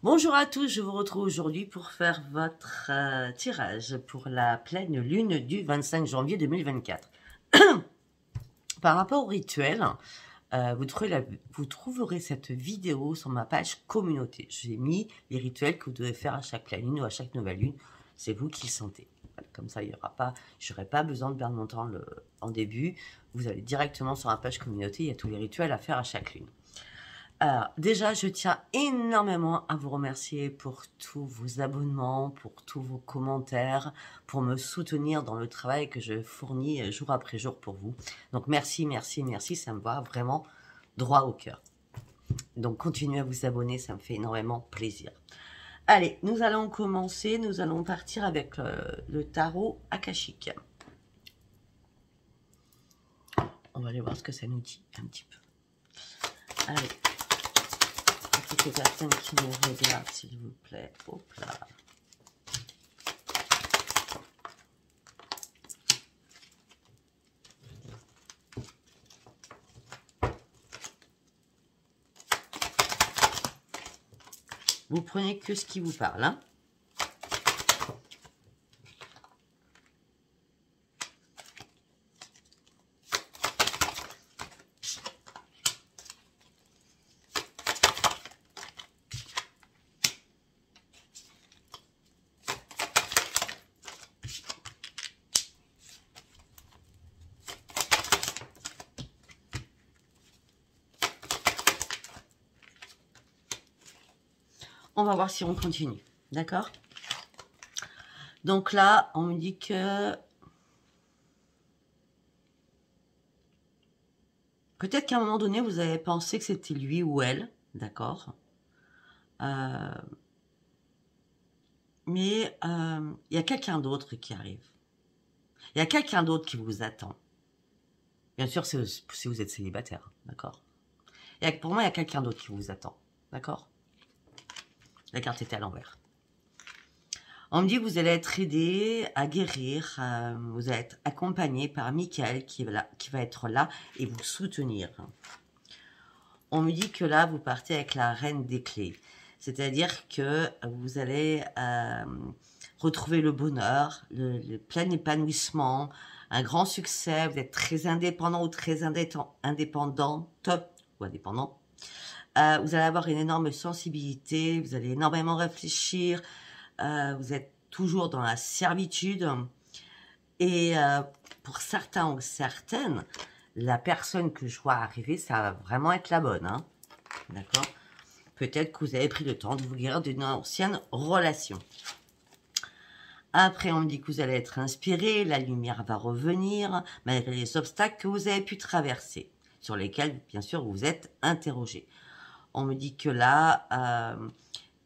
Bonjour à tous, je vous retrouve aujourd'hui pour faire votre tirage pour la pleine lune du 25 janvier 2024. Par rapport au rituel, vous trouverez cette vidéo sur ma page communauté. J'ai mis les rituels que vous devez faire à chaque pleine lune ou à chaque nouvelle lune. C'est vous qui le sentez. Voilà, comme ça, je n'aurai pas besoin de perdre mon temps en début. Vous allez directement sur ma page communauté, il y a tous les rituels à faire à chaque lune. Alors, déjà, je tiens énormément à vous remercier pour tous vos abonnements, pour tous vos commentaires, pour me soutenir dans le travail que je fournis jour après jour pour vous. Donc, merci, merci, merci, ça me va vraiment droit au cœur. Donc, continuez à vous abonner, ça me fait énormément plaisir. Allez, nous allons commencer, nous allons partir avec le tarot akashique. On va aller voir ce que ça nous dit un petit peu. Allez. Toutes les personnes qui me regardent, s'il vous plaît. Hop là. Vous prenez que ce qui vous parle, hein. On va voir si on continue, d'accord? Donc là, on me dit que peut-être qu'à un moment donné, vous avez pensé que c'était lui ou elle, d'accord? Mais il y a quelqu'un d'autre qui arrive. Il y a quelqu'un d'autre qui vous attend. Bien sûr, si vous êtes célibataire, d'accord? Pour moi, il y a quelqu'un d'autre qui vous attend, d'accord? La carte était à l'envers. On me dit que vous allez être aidé à guérir, vous allez être accompagné par Michael qui va être là et vous soutenir. On me dit que là, vous partez avec la reine des clés. C'est-à-dire que vous allez retrouver le bonheur, le plein épanouissement, un grand succès. Vous êtes très indépendant ou très indépendante ou indépendant. Vous allez avoir une énorme sensibilité, vous allez énormément réfléchir, vous êtes toujours dans la servitude. Et pour certains ou certaines, la personne que je vois arriver, ça va vraiment être la bonne. Hein, d'accord? Peut-être que vous avez pris le temps de vous guérir d'une ancienne relation. Après, on me dit que vous allez être inspiré, la lumière va revenir, malgré les obstacles que vous avez pu traverser, sur lesquels, bien sûr, vous êtes interrogé. On me dit que là,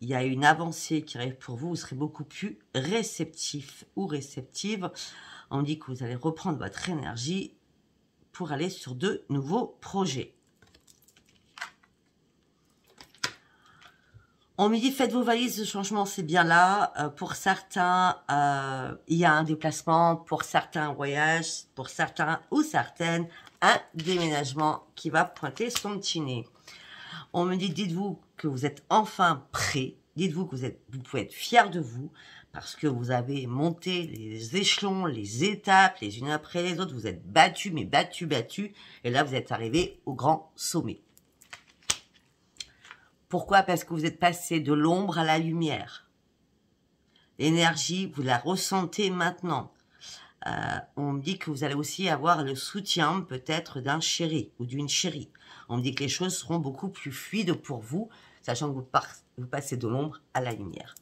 il y a une avancée qui arrive pour vous. Vous serez beaucoup plus réceptif ou réceptive. On me dit que vous allez reprendre votre énergie pour aller sur de nouveaux projets. On me dit, faites vos valises de changement, c'est bien là. Pour certains, il y a un déplacement. Pour certains, un voyage. Pour certains ou certaines, un déménagement qui va pointer son petit nez. On me dit, dites-vous que vous êtes enfin prêt. Dites-vous que vous pouvez être fier de vous parce que vous avez monté les échelons, les étapes, les unes après les autres. Vous êtes battu, mais battu. Et là, vous êtes arrivé au grand sommet. Pourquoi? Parce que vous êtes passé de l'ombre à la lumière. L'énergie, vous la ressentez maintenant. On me dit que vous allez aussi avoir le soutien peut-être d'un chéri ou d'une chérie. On me dit que les choses seront beaucoup plus fluides pour vous, sachant que vous passez de l'ombre à la lumière.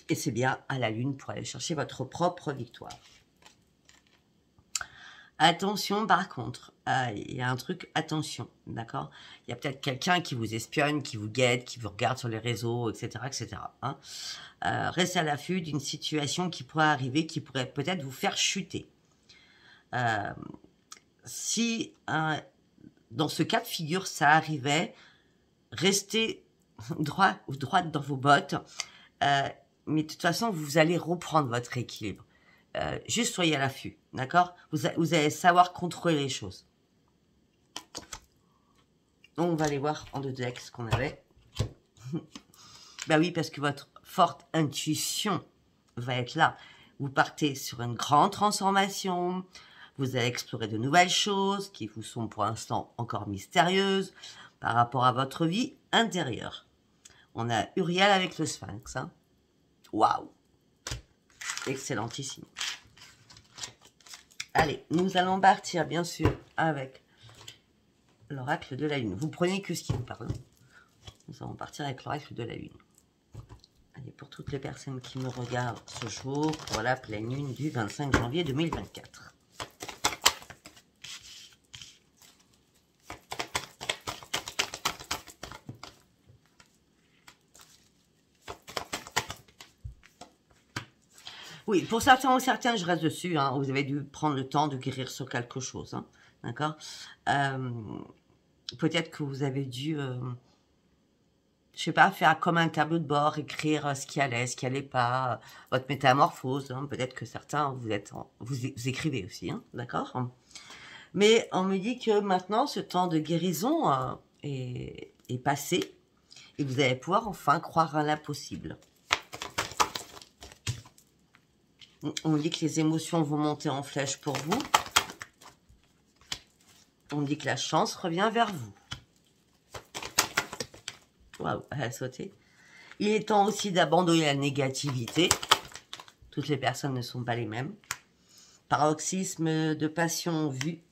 Et c'est bien à la lune pour aller chercher votre propre victoire. Attention par contre, il y a un truc, attention, d'accord? Il y a peut-être quelqu'un qui vous espionne, qui vous guette, qui vous regarde sur les réseaux, etc. etc. Hein. Restez à l'affût d'une situation qui pourrait arriver, qui pourrait peut-être vous faire chuter. Si dans ce cas de figure ça arrivait, restez droit ou droite dans vos bottes, mais de toute façon vous allez reprendre votre équilibre. Juste soyez à l'affût, d'accord? Vous allez savoir contrôler les choses. Donc, on va aller voir en deux decks ce qu'on avait. Bah oui, parce que votre forte intuition va être là. Vous partez sur une grande transformation, vous allez explorer de nouvelles choses qui vous sont pour l'instant encore mystérieuses par rapport à votre vie intérieure. On a Uriel avec le Sphinx. Hein. Waouh! Excellentissime. Allez, nous allons partir bien sûr avec l'oracle de la Lune. Vous prenez que ce qui vous parle. Nous allons partir avec l'oracle de la Lune. Allez, pour toutes les personnes qui me regardent ce jour, pour la pleine lune du 25 janvier 2024. Oui, pour certains ou certaines, je reste dessus. Hein. Vous avez dû prendre le temps de guérir sur quelque chose. Hein. D'accord. Peut-être que vous avez dû, je sais pas, faire comme un tableau de bord, écrire ce qui allait, ce qui allait pas, votre métamorphose. Hein. Peut-être que certains, vous écrivez aussi. Hein. D'accord. Mais on me dit que maintenant, ce temps de guérison est passé. Et vous allez pouvoir enfin croire à l'impossible. On me dit que les émotions vont monter en flèche pour vous. On me dit que la chance revient vers vous. Waouh, elle a sauté. Il est temps aussi d'abandonner la négativité. Toutes les personnes ne sont pas les mêmes. Paroxysme de passion vu.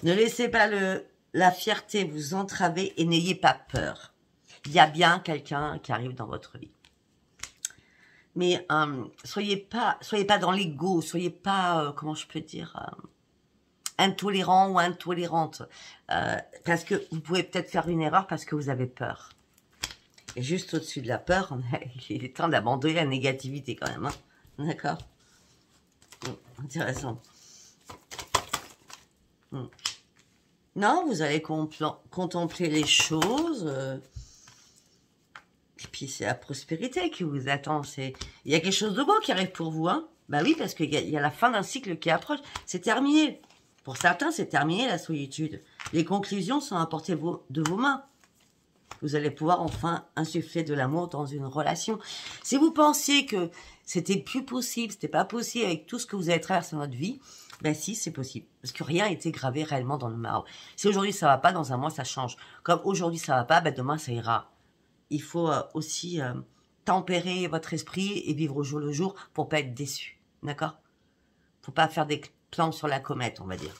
Ne laissez pas la fierté vous entraver et n'ayez pas peur. Il y a bien quelqu'un qui arrive dans votre vie. Mais soyez pas dans l'ego, soyez pas, comment je peux dire, intolérant ou intolérante. Parce que vous pouvez peut-être faire une erreur parce que vous avez peur. Et juste au-dessus de la peur, il est temps d'abandonner la négativité quand même. Hein. D'accord. Intéressant. Non, vous allez contempler les choses. Et puis c'est la prospérité qui vous attend. Il y a quelque chose de beau qui arrive pour vous. Hein. Bah oui, parce qu'il y a la fin d'un cycle qui approche. C'est terminé. Pour certains, c'est terminé la solitude. Les conclusions sont à portée de vos mains. Vous allez pouvoir enfin insuffler de l'amour dans une relation. Si vous pensiez que c'était plus possible, c'était pas possible avec tout ce que vous avez traversé dans votre vie, ben si, c'est possible. Parce que rien n'a été gravé réellement dans le marbre. Si aujourd'hui ça va pas, dans un mois ça change. Comme aujourd'hui ça va pas, ben demain ça ira. Il faut aussi tempérer votre esprit et vivre au jour le jour pour pas être déçu. D'accord? Faut pas faire des plans sur la comète, on va dire.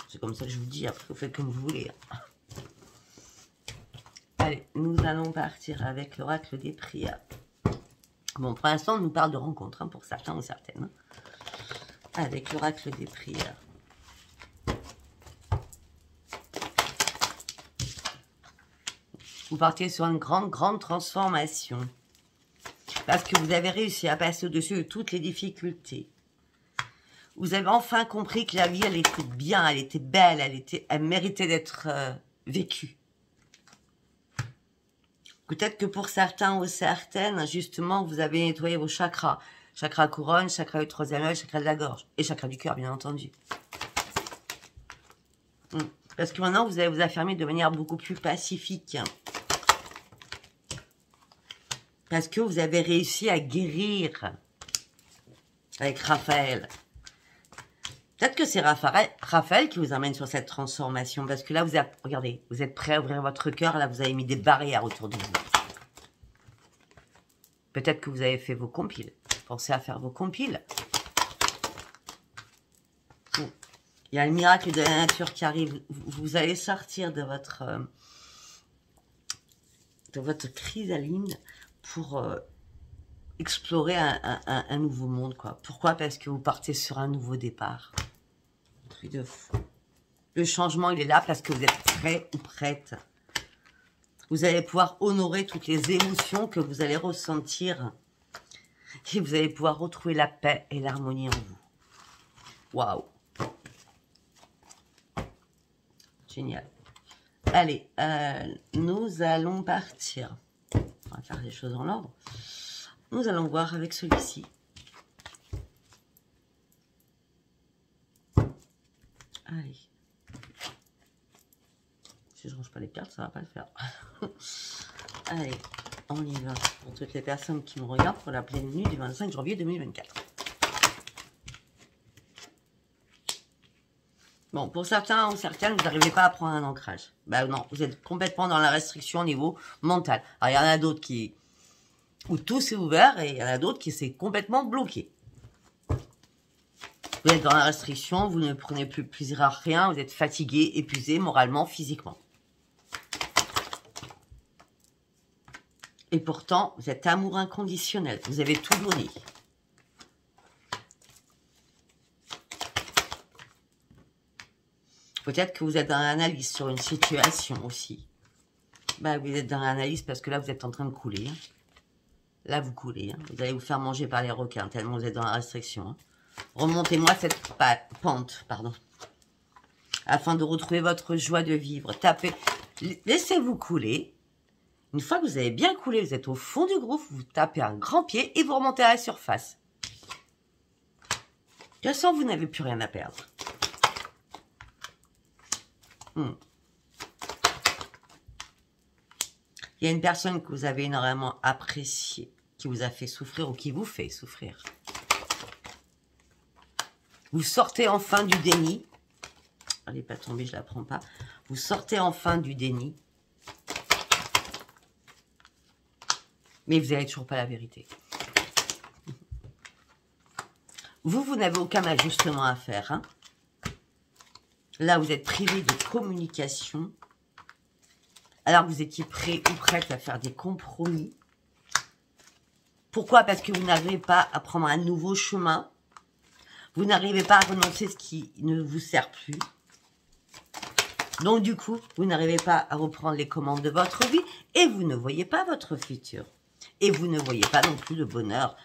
C'est comme ça que je vous dis, après vous faites comme vous voulez. Allez, nous allons partir avec l'oracle des prières. Bon, pour l'instant, on nous parle de rencontres, hein, pour certains ou certaines. Hein. Avec l'oracle des prières. Vous partez sur une grande transformation. Parce que vous avez réussi à passer au-dessus de toutes les difficultés. Vous avez enfin compris que la vie, elle était bien, elle était belle, elle méritait d'être vécue. Peut-être que pour certains ou certaines, justement, vous avez nettoyé vos chakras. Chakra couronne, chakra du troisième œil, chakra de la gorge. Et chakra du cœur, bien entendu. Parce que maintenant, vous allez vous affirmer de manière beaucoup plus pacifique. Parce que vous avez réussi à guérir avec Raphaël. Peut-être que c'est Raphaël qui vous emmène sur cette transformation. Parce que là, regardez, vous êtes prêt à ouvrir votre cœur. Là, vous avez mis des barrières autour de vous. Peut-être que vous avez fait vos compiles. Pensez à faire vos compiles. Il y a le miracle de la nature qui arrive. Vous allez sortir de votre chrysaline pour explorer un nouveau monde, quoi. Pourquoi? Parce que vous partez sur un nouveau départ. Truc de fou. Le changement, il est là parce que vous êtes prêt ou prête. Vous allez pouvoir honorer toutes les émotions que vous allez ressentir. Et vous allez pouvoir retrouver la paix et l'harmonie en vous. Waouh! Génial. Allez, nous allons partir. On va faire les choses en ordre. Nous allons voir avec celui-ci. Allez. Si je range pas les cartes, ça va pas le faire. Allez, on y va. Pour toutes les personnes qui me regardent pour la pleine nuit du 25 janvier 2024. Bon, pour certains ou certaines, vous n'arrivez pas à prendre un ancrage. Ben non, vous êtes complètement dans la restriction au niveau mental. Alors, il y en a d'autres où tout s'est ouvert et il y en a d'autres qui s'est complètement bloqué. Vous êtes dans la restriction, vous ne prenez plus plaisir à rien, vous êtes fatigué, épuisé moralement, physiquement. Et pourtant, vous êtes amour inconditionnel. Vous avez tout donné. Peut-être que vous êtes dans l'analyse sur une situation aussi. Bah, vous êtes dans l'analyse parce que là, vous êtes en train de couler. Hein. Là, vous coulez. Hein. Vous allez vous faire manger par les requins, tellement vous êtes dans la restriction. Hein. Remontez-moi cette pente, pardon. Afin de retrouver votre joie de vivre. Tapez. Laissez-vous couler. Une fois que vous avez bien coulé, vous êtes au fond du gouffre, vous tapez un grand pied et vous remontez à la surface. De toute façon, vous n'avez plus rien à perdre. Il y a une personne que vous avez énormément appréciée, qui vous a fait souffrir ou qui vous fait souffrir. Vous sortez enfin du déni. Elle n'est pas tombée, je ne la prends pas. Vous sortez enfin du déni. Mais vous n'avez toujours pas la vérité. Vous n'avez aucun ajustement à faire. Hein. Là, vous êtes privé de communication. Alors vous étiez prêt ou prête à faire des compromis. Pourquoi? Parce que vous n'arrivez pas à prendre un nouveau chemin. Vous n'arrivez pas à renoncer ce qui ne vous sert plus. Donc du coup, vous n'arrivez pas à reprendre les commandes de votre vie et vous ne voyez pas votre futur. Et vous ne voyez pas non plus le bonheur.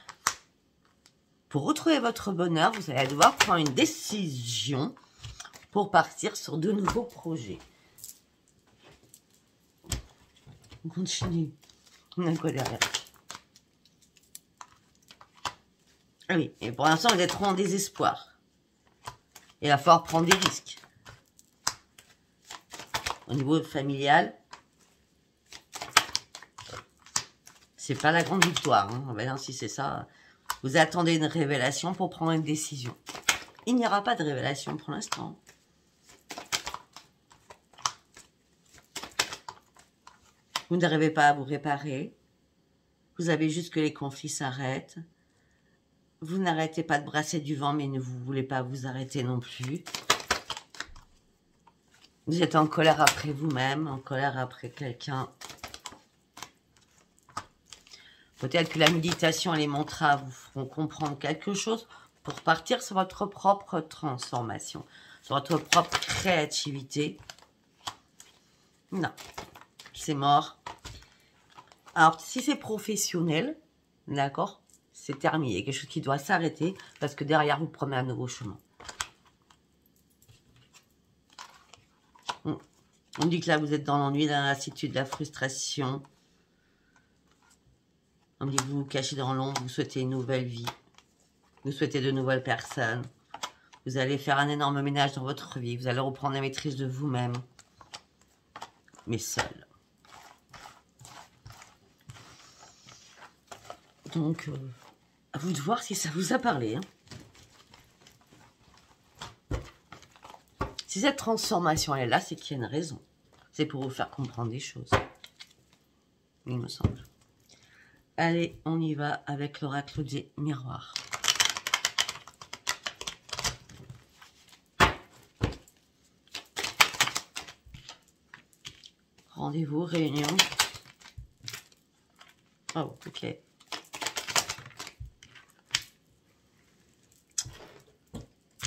Pour retrouver votre bonheur, vous allez devoir prendre une décision pour partir sur de nouveaux projets. On continue. On a quoi derrière? Ah oui, et pour l'instant, vous êtes trop en désespoir. Il va falloir prendre des risques. Au niveau familial, c'est pas la grande victoire. Hein. Ben, si c'est ça, vous attendez une révélation pour prendre une décision. Il n'y aura pas de révélation pour l'instant. Vous n'arrivez pas à vous réparer. Vous avez juste que les conflits s'arrêtent. Vous n'arrêtez pas de brasser du vent, mais ne vous voulez pas vous arrêter non plus. Vous êtes en colère après vous-même, en colère après quelqu'un. Peut-être que la méditation et les mantras vous feront comprendre quelque chose pour partir sur votre propre transformation, sur votre propre créativité. Non, c'est mort. Alors, si c'est professionnel, d'accord, c'est terminé. Il y a quelque chose qui doit s'arrêter parce que derrière, vous prenez un nouveau chemin. On dit que là, vous êtes dans l'ennui, dans la lassitude, la frustration. On dit que vous vous cachez dans l'ombre, vous souhaitez une nouvelle vie. Vous souhaitez de nouvelles personnes. Vous allez faire un énorme ménage dans votre vie. Vous allez reprendre la maîtrise de vous-même. Mais seul. Donc, à vous de voir si ça vous a parlé. Hein. Si cette transformation est là, c'est qu'il y a une raison. C'est pour vous faire comprendre des choses. Il me semble. Allez, on y va avec l'oracle des miroirs. Rendez-vous, réunion. Oh, ok.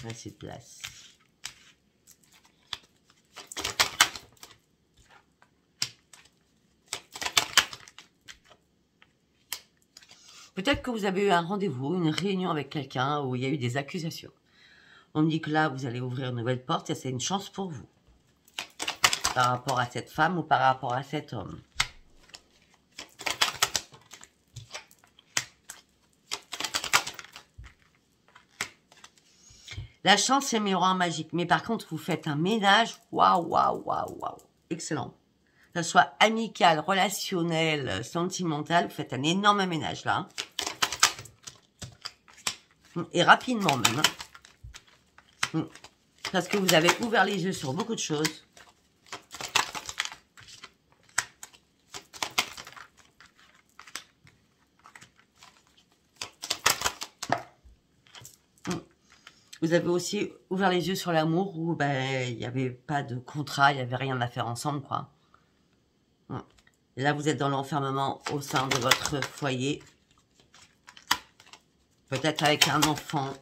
Assez de place. Peut-être que vous avez eu un rendez-vous, une réunion avec quelqu'un où il y a eu des accusations. On me dit que là, vous allez ouvrir une nouvelle porte et c'est une chance pour vous. Par rapport à cette femme ou par rapport à cet homme. La chance, c'est un miroir magique. Mais par contre, vous faites un ménage. Waouh, waouh, waouh, waouh. Excellent. Que ce soit amical, relationnel, sentimental, vous faites un énorme ménage là. Et rapidement même. Parce que vous avez ouvert les yeux sur beaucoup de choses. Vous avez aussi ouvert les yeux sur l'amour où ben, il n'y avait pas de contrat, il n'y avait rien à faire ensemble, quoi. Et là, vous êtes dans l'enfermement au sein de votre foyer. Peut-être avec un enfant.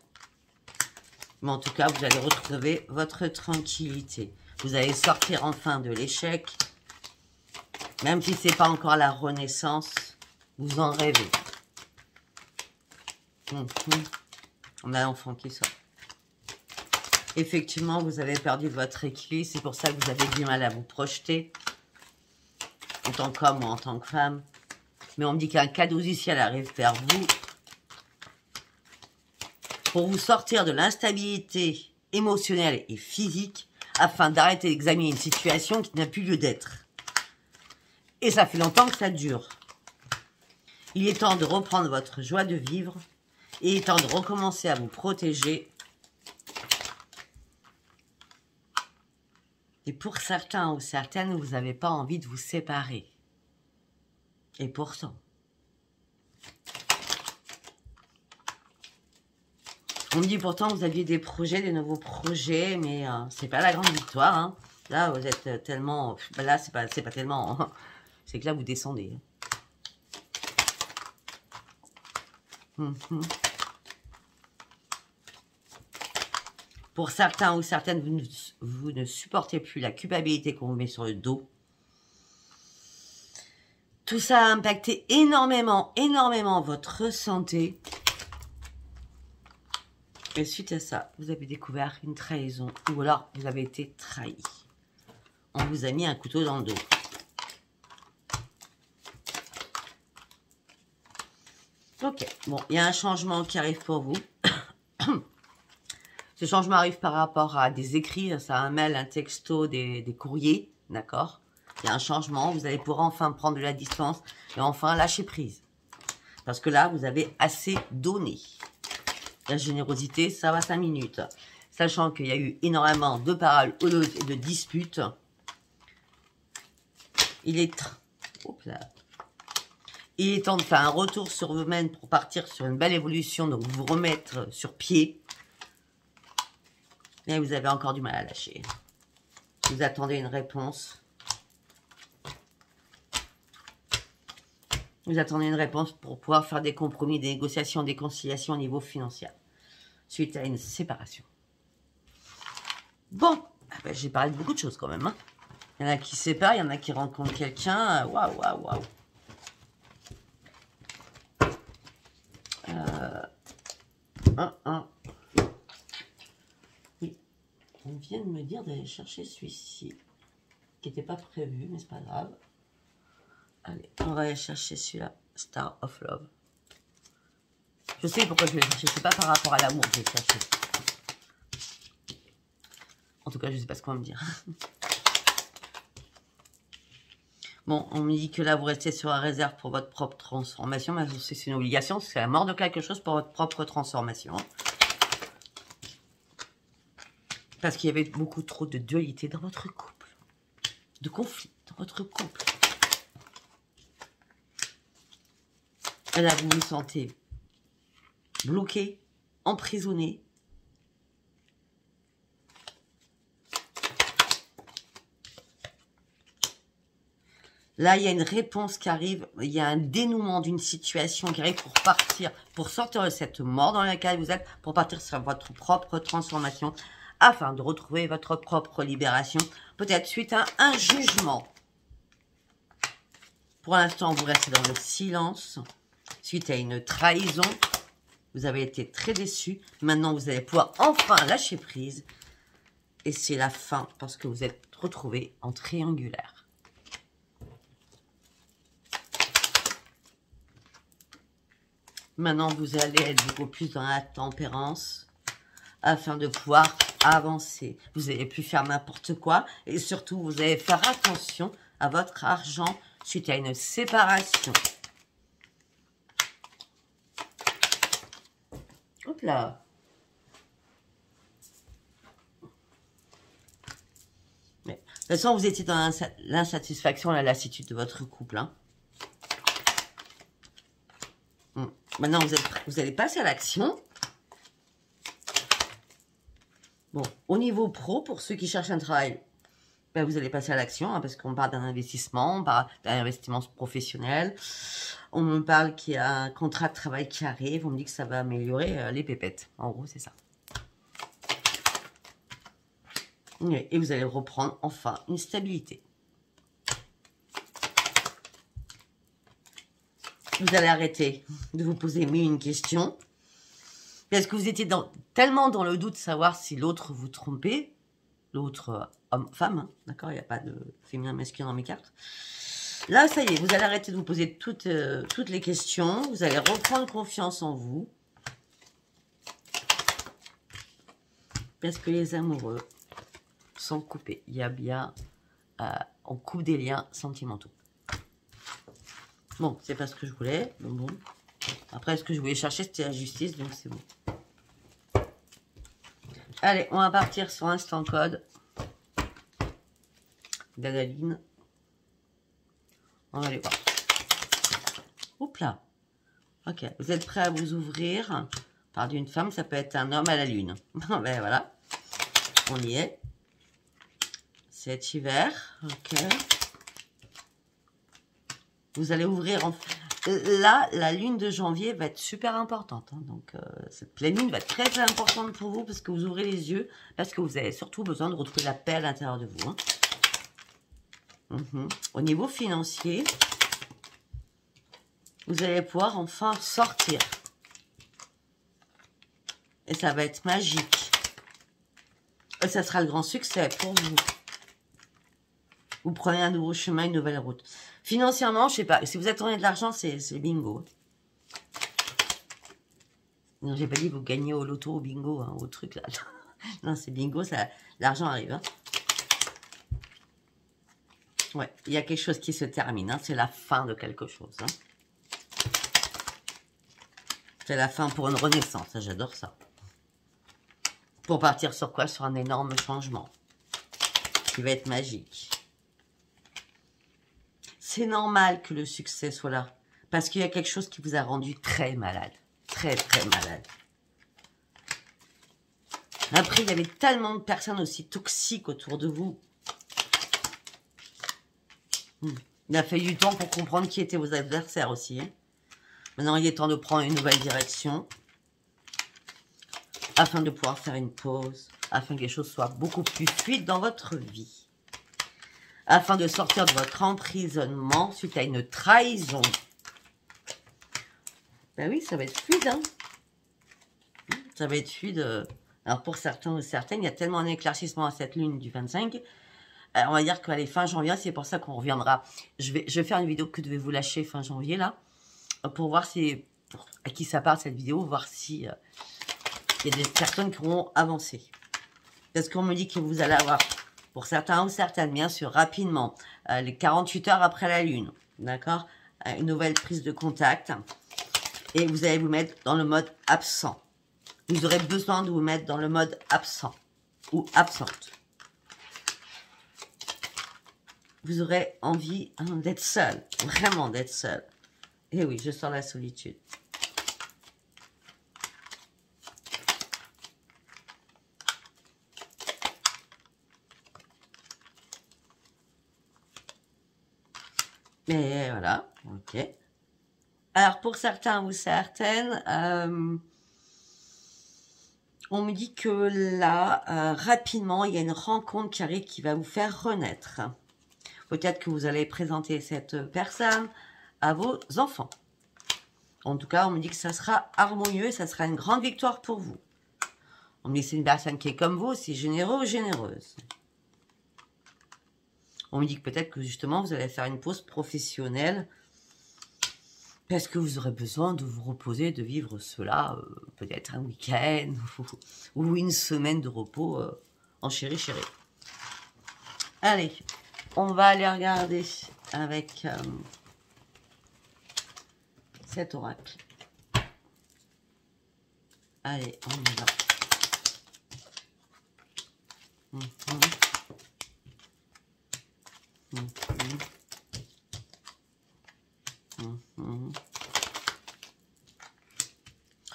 Mais en tout cas, vous allez retrouver votre tranquillité. Vous allez sortir enfin de l'échec. Même si ce n'est pas encore la renaissance, vous en rêvez. On a l'enfant qui sort. Effectivement, vous avez perdu votre équilibre. C'est pour ça que vous avez du mal à vous projeter. En tant qu'homme ou en tant que femme. Mais on me dit qu'un cadeau du ciel arrive vers vous. Pour vous sortir de l'instabilité émotionnelle et physique. Afin d'arrêter d'examiner une situation qui n'a plus lieu d'être. Et ça fait longtemps que ça dure. Il est temps de reprendre votre joie de vivre. Et il est temps de recommencer à vous protéger. Et pour certains ou certaines, vous n'avez pas envie de vous séparer. Et pourtant. On me dit pourtant vous aviez des projets, des nouveaux projets, mais c'est pas la grande victoire. Hein. Là, vous êtes tellement... Là, c'est pas tellement... Hein. C'est que là, vous descendez. Pour certains ou certaines, vous ne supportez plus la culpabilité qu'on vous met sur le dos. Tout ça a impacté énormément votre santé. Et suite à ça, vous avez découvert une trahison. Ou alors, vous avez été trahi. On vous a mis un couteau dans le dos. Ok, bon, il y a un changement qui arrive pour vous. Ce changement arrive par rapport à des écrits, ça un mail, un texto, des courriers, d'accord? Il y a un changement, vous allez pouvoir enfin prendre de la distance et enfin lâcher prise. Parce que là, vous avez assez donné. La générosité, ça va 5 minutes. Sachant qu'il y a eu énormément de paroles houleuses et de disputes. Il est temps de faire un retour sur vous-même pour partir sur une belle évolution, donc vous remettre sur pied. Mais vous avez encore du mal à lâcher. Vous attendez une réponse. Vous attendez une réponse pour pouvoir faire des compromis, des négociations, des conciliations au niveau financier. Suite à une séparation. Bon, ben, j'ai parlé de beaucoup de choses quand même. Hein. Il y en a qui se séparent, il y en a qui rencontrent quelqu'un. Waouh, waouh, waouh. Oui, on vient de me dire d'aller chercher celui-ci, qui n'était pas prévu, mais c'est pas grave. Allez, on va aller chercher celui-là, Star of Love. Je sais pourquoi je vais le chercher, c'est pas par rapport à l'amour que je vais le chercher. En tout cas, je sais pas ce qu'on va me dire. Bon, on me dit que là, vous restez sur la réserve pour votre propre transformation. Mais c'est une obligation, c'est la mort de quelque chose pour votre propre transformation. Parce qu'il y avait beaucoup trop de dualité dans votre couple. De conflit dans votre couple. Et là, vous vous sentez bloqué, emprisonné. Là, il y a une réponse qui arrive, il y a un dénouement d'une situation qui arrive pour partir, pour sortir de cette mort dans laquelle vous êtes, pour partir sur votre propre transformation, afin de retrouver votre propre libération, peut-être suite à un jugement. Pour l'instant, vous restez dans le silence, suite à une trahison, vous avez été très déçu, maintenant vous allez pouvoir enfin lâcher prise, et c'est la fin, parce que vous êtes retrouvé en triangulaire. Maintenant, vous allez être beaucoup plus dans la tempérance afin de pouvoir avancer. Vous n'allez plus faire n'importe quoi et surtout, vous allez faire attention à votre argent suite à une séparation. Hop là. Mais, de toute façon, vous étiez dans l'insatisfaction, la lassitude de votre couple. Hein. Maintenant, vous allez passer à l'action. Bon, au niveau pro, pour ceux qui cherchent un travail, ben, vous allez passer à l'action, hein, parce qu'on parle d'un investissement, on parle d'un investissement professionnel. On me parle qu'il y a un contrat de travail qui arrive. On me dit que ça va améliorer les pépettes. En gros, c'est ça. Et vous allez reprendre enfin une stabilité. Vous allez arrêter de vous poser mille une questions. Parce que vous étiez tellement dans le doute de savoir si l'autre vous trompait. L'autre homme-femme, hein, d'accord? Il n'y a pas de féminin masculin dans mes cartes. Là, ça y est, vous allez arrêter de vous poser toutes les questions. Vous allez reprendre confiance en vous. Parce que les amoureux sont coupés. Il y a bien... on coupe des liens sentimentaux. Bon, c'est pas ce que je voulais. Bon. Après, ce que je voulais chercher, c'était la justice, donc c'est bon. Allez, on va partir sur Instant Code d'Adaline. On va aller voir. Oups là. Ok, vous êtes prêts à vous ouvrir par d'une femme, ça peut être un homme à la lune. Ben voilà, on y est. C'est hiver, ok. Vous allez ouvrir en... Là, la lune de janvier va être super importante. Hein, donc, cette pleine lune va être très, très importante pour vous parce que vous ouvrez les yeux, parce que vous avez surtout besoin de retrouver la paix à l'intérieur de vous. Hein. Au niveau financier, vous allez pouvoir enfin sortir. Et ça va être magique. Et ça sera le grand succès pour vous. Vous prenez un nouveau chemin, une nouvelle route. Financièrement, je sais pas. Si vous attendez de l'argent, c'est bingo. Non, j'ai pas dit que vous gagnez au loto, au bingo, hein, au truc là. Non, c'est bingo, l'argent arrive. Hein. Ouais, il y a quelque chose qui se termine. Hein, c'est la fin de quelque chose. Hein. C'est la fin pour une renaissance. J'adore ça. Pour partir sur quoi? Sur un énorme changement. Qui va être magique. C'est normal que le succès soit là. Parce qu'il y a quelque chose qui vous a rendu très malade. Très, très malade. Après, il y avait tellement de personnes aussi toxiques autour de vous. Il a fallu du temps pour comprendre qui étaient vos adversaires aussi. Hein. Maintenant, il est temps de prendre une nouvelle direction. Afin de pouvoir faire une pause. Afin que les choses soient beaucoup plus fluides dans votre vie. Afin de sortir de votre emprisonnement suite à une trahison. Ben oui, ça va être fluide, hein. Ça va être fluide. Alors pour certains ou certaines, il y a tellement un éclaircissement à cette lune du 25. On va dire qu'à la fin janvier, c'est pour ça qu'on reviendra. Je vais faire une vidéo que devez-vous lâcher fin janvier, là. Pour voir si, à qui ça parle cette vidéo, voir si il y a des personnes qui auront avancé. Parce qu'on me dit que vous allez avoir... Pour certains ou certaines, bien sûr, rapidement, les 48 heures après la lune, d'accord, une nouvelle prise de contact. Et vous allez vous mettre dans le mode absent. Vous aurez besoin de vous mettre dans le mode absent ou absente. Vous aurez envie d'être seul, vraiment d'être seul. Et oui, je sens la solitude. Mais voilà, ok. Alors, pour certains ou certaines, on me dit que là, rapidement, il y a une rencontre qui arrive qui va vous faire renaître. Peut-être que vous allez présenter cette personne à vos enfants. En tout cas, on me dit que ça sera harmonieux et ça sera une grande victoire pour vous. On me dit que c'est une personne qui est comme vous, aussi généreux ou généreuse. On me dit que peut-être que justement, vous allez faire une pause professionnelle parce que vous aurez besoin de vous reposer, de vivre cela, peut-être un week-end ou une semaine de repos en chéri. Allez, on va aller regarder avec cet oracle. Allez, on y va.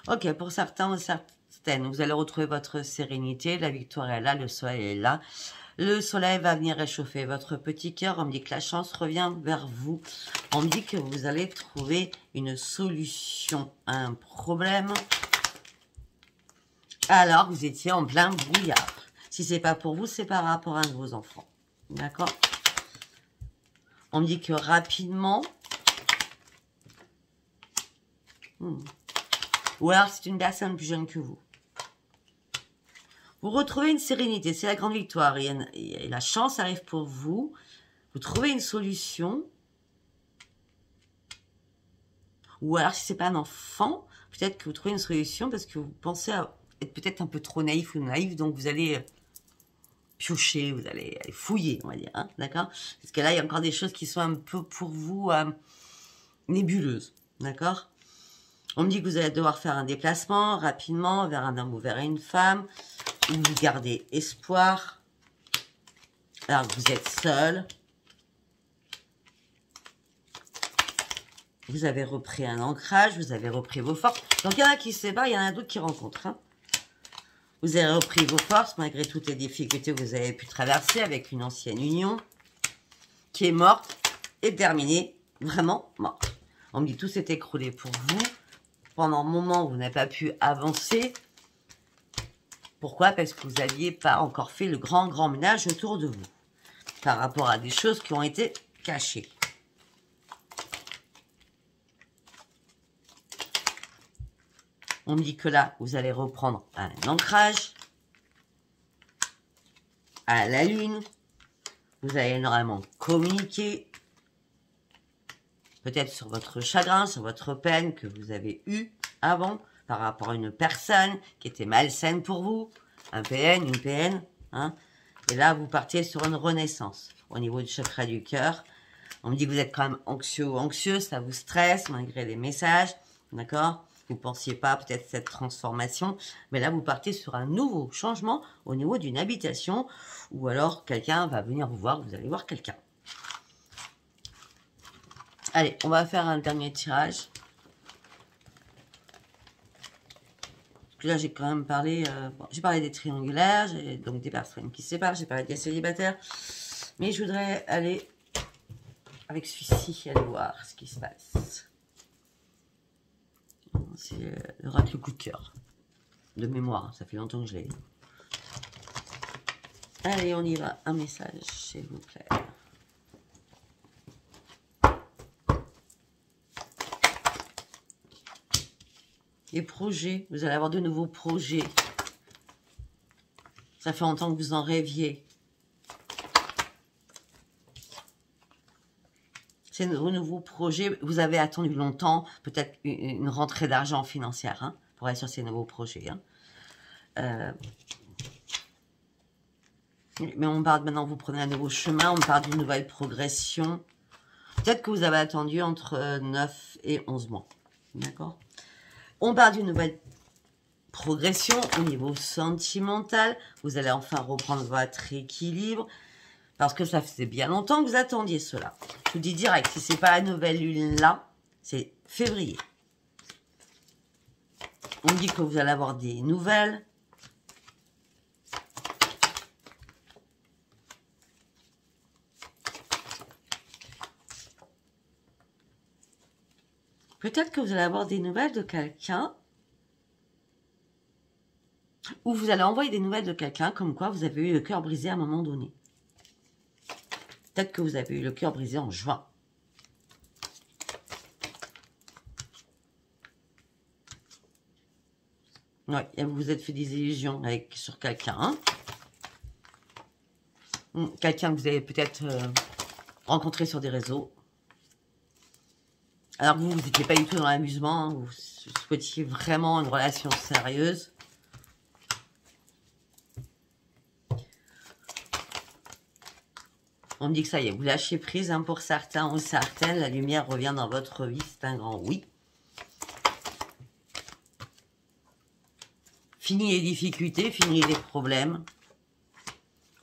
Ok, pour certains ou certaines, vous allez retrouver votre sérénité, la victoire est là, le soleil est là. Le soleil va venir réchauffer votre petit cœur. On me dit que la chance revient vers vous. On me dit que vous allez trouver une solution à un problème. Alors, vous étiez en plein brouillard. Si c'est pas pour vous, c'est par rapport à un de vos enfants. D'accord? On me dit que rapidement... Ou alors, c'est une personne plus jeune que vous. Vous retrouvez une sérénité, c'est la grande victoire. Et la chance arrive pour vous. Vous trouvez une solution. Ou alors, si c'est pas un enfant, peut-être que vous trouvez une solution parce que vous pensez être peut-être un peu trop naïf ou naïf. Donc, vous allez piocher, vous allez fouiller, on va dire. Hein, d'accord? Parce que là, il y a encore des choses qui sont un peu pour vous nébuleuses. D'accord? On me dit que vous allez devoir faire un déplacement rapidement vers un homme ou vers une femme. Où vous gardez espoir. Alors que vous êtes seul. Vous avez repris un ancrage. Vous avez repris vos forces. Donc il y en a qui se séparent, il y en a d'autres qui rencontrent. Hein. Vous avez repris vos forces malgré toutes les difficultés que vous avez pu traverser avec une ancienne union. Qui est morte et terminée. Vraiment morte. On me dit que tout s'est écroulé pour vous. Pendant un moment, vous n'avez pas pu avancer. Pourquoi? Parce que vous n'aviez pas encore fait le grand ménage autour de vous. Par rapport à des choses qui ont été cachées. On me dit que là, vous allez reprendre un ancrage. À la lune. Vous allez énormément communiquer. Peut-être sur votre chagrin, sur votre peine que vous avez eue avant. Par rapport à une personne qui était malsaine pour vous, un PN, une PN, hein. Et là, vous partiez sur une renaissance au niveau du chakra du cœur. On me dit que vous êtes quand même anxieux ou anxieuse, ça vous stresse malgré les messages, d'accord? Vous ne pensiez pas peut-être cette transformation, mais là, vous partez sur un nouveau changement au niveau d'une habitation, ou alors quelqu'un va venir vous voir, vous allez voir quelqu'un. Allez, on va faire un dernier tirage. Là, j'ai quand même parlé, j'ai parlé des triangulaires, j'ai donc des personnes qui se séparent, j'ai parlé des célibataires. Mais je voudrais aller avec celui-ci, aller voir ce qui se passe. C'est l'oracle coup de cœur. De mémoire, ça fait longtemps que je l'ai. Allez, on y va. Un message, s'il vous plaît. Les projets, vous allez avoir de nouveaux projets. Ça fait longtemps que vous en rêviez. C'est de nouveaux projets. Vous avez attendu longtemps, peut-être une rentrée d'argent financière, hein, pour aller sur ces nouveaux projets. Hein. Mais on parle maintenant, vous prenez un nouveau chemin, on parle d'une nouvelle progression. Peut-être que vous avez attendu entre 9 et 11 mois. D'accord ? On parle d'une nouvelle progression au niveau sentimental. Vous allez enfin reprendre votre équilibre. Parce que ça faisait bien longtemps que vous attendiez cela. Je vous dis direct, si ce n'est pas la nouvelle lune là, c'est février. On dit que vous allez avoir des nouvelles. Peut-être que vous allez avoir des nouvelles de quelqu'un. Ou vous allez envoyer des nouvelles de quelqu'un comme quoi vous avez eu le cœur brisé à un moment donné. Peut-être que vous avez eu le cœur brisé en juin. Ouais, vous vous êtes fait des illusions sur quelqu'un. Hein. Quelqu'un que vous avez peut-être rencontré sur des réseaux. Alors vous n'étiez pas du tout dans l'amusement, hein, vous souhaitiez vraiment une relation sérieuse. On me dit que ça y est, vous lâchez prise hein, pour certains ou certaines. La lumière revient dans votre vie, c'est un grand oui. Fini les difficultés, fini les problèmes.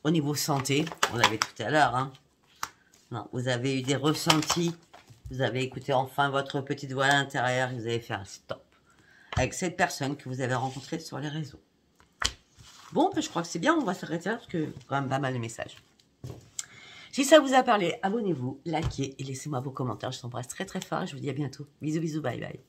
Au niveau santé, on l'avait tout à l'heure. Hein. Non, vous avez eu des ressentis. Vous avez écouté enfin votre petite voix à l'intérieur. Vous avez fait un stop avec cette personne que vous avez rencontrée sur les réseaux. Bon, je crois que c'est bien. On va s'arrêter là parce que quand même pas mal de messages. Si ça vous a parlé, abonnez-vous, likez et laissez-moi vos commentaires. Je vous embrasse très très fort et je vous dis à bientôt. Bisous, bisous, bye bye.